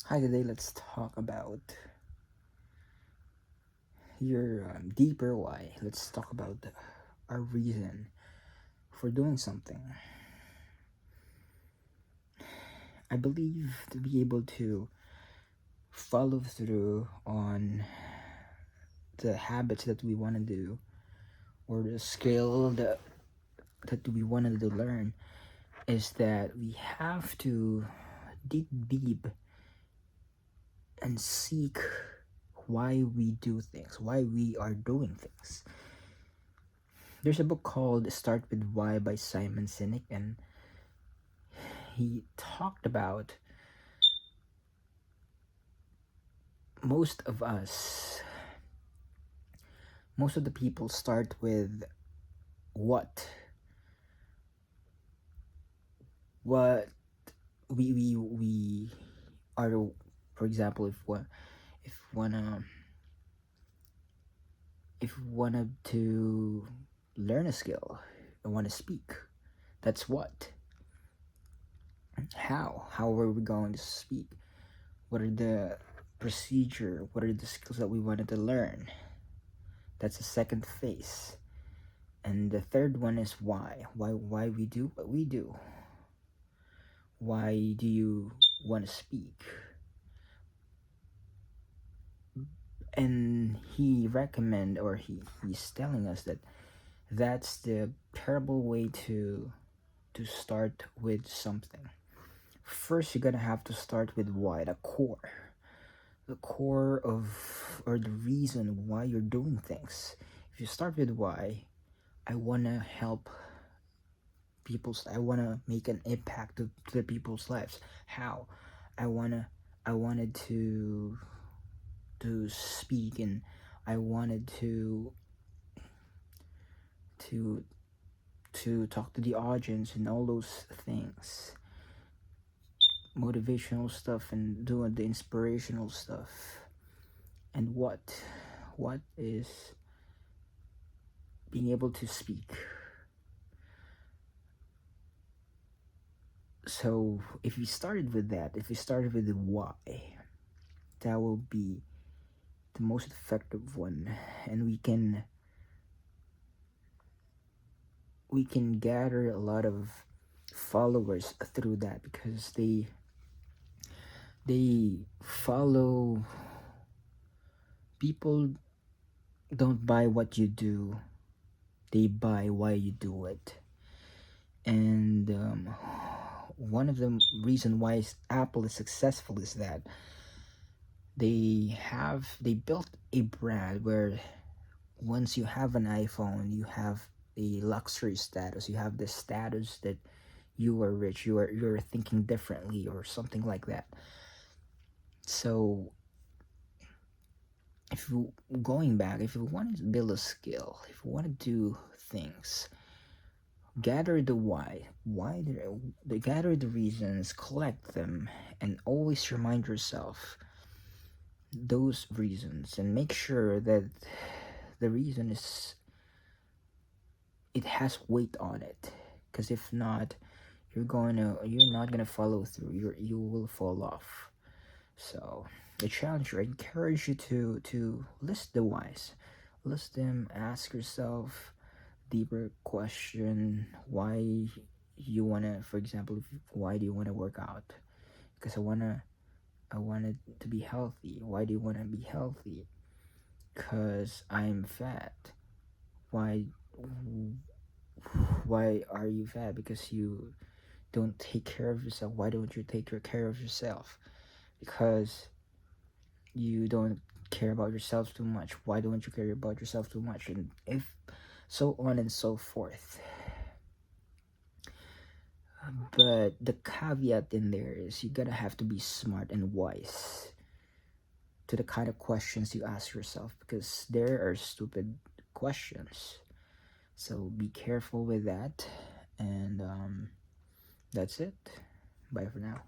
Hi, today let's talk about your deeper why. Let's talk about our reason for doing something. I believe to be able to follow through on the habits that we want to do or the skill that we wanted to learn is that we have to dig deep and seek why we do things, why we are doing things. There's a book called Start With Why by Simon Sinek, and he talked about most of us, most of the people start with what, what we are. For example, if wanna if wanted to learn a skill, I want to speak. That's what. How are we going to speak? What are the procedure? What are the skills that we wanted to learn? That's the second phase. And the third one is why we do what we do. Why do you want to speak? And he recommend, or he's telling us that that's the terrible way to start with something. First, you're gonna have to start with why, the core of, or the reason why you're doing things. If you start with why, I wanna help I wanna make an impact to the people's lives. How? I wanna I wanted to speak, and I wanted to to talk to the audience and all those things, motivational stuff and doing the inspirational stuff. And what is being able to speak. So if we started with that, if we started with the why, that will be the most effective one, and we can gather a lot of followers through that, because they follow. People don't buy what you do, they buy why you do it. And one of the reason why Apple is successful is that they built a brand where once you have an iPhone, you have a luxury status. You have the status that you are rich. You're thinking differently or something like that. So if you going back, if you want to build a skill, if you want to do things, gather the gather the reasons, collect them, and always remind yourself those reasons, and make sure that the reason is it has weight on it. Because if not, you're not gonna follow through. You will fall off. So the challenge, I encourage you to list the whys, list them, ask yourself deeper question. Why you wanna, for example, why do you wanna work out? Because I wanted to be healthy. Why do you wanna be healthy? Because I'm fat. Why why are you fat? Because you don't take care of yourself. Why don't you take care of yourself? Because you don't care about yourself too much. Why don't you care about yourself too much? And if so on and so forth. But the caveat in there is you gotta have to be smart and wise to the kind of questions you ask yourself, because there are stupid questions. So be careful with that. And that's it. Bye for now.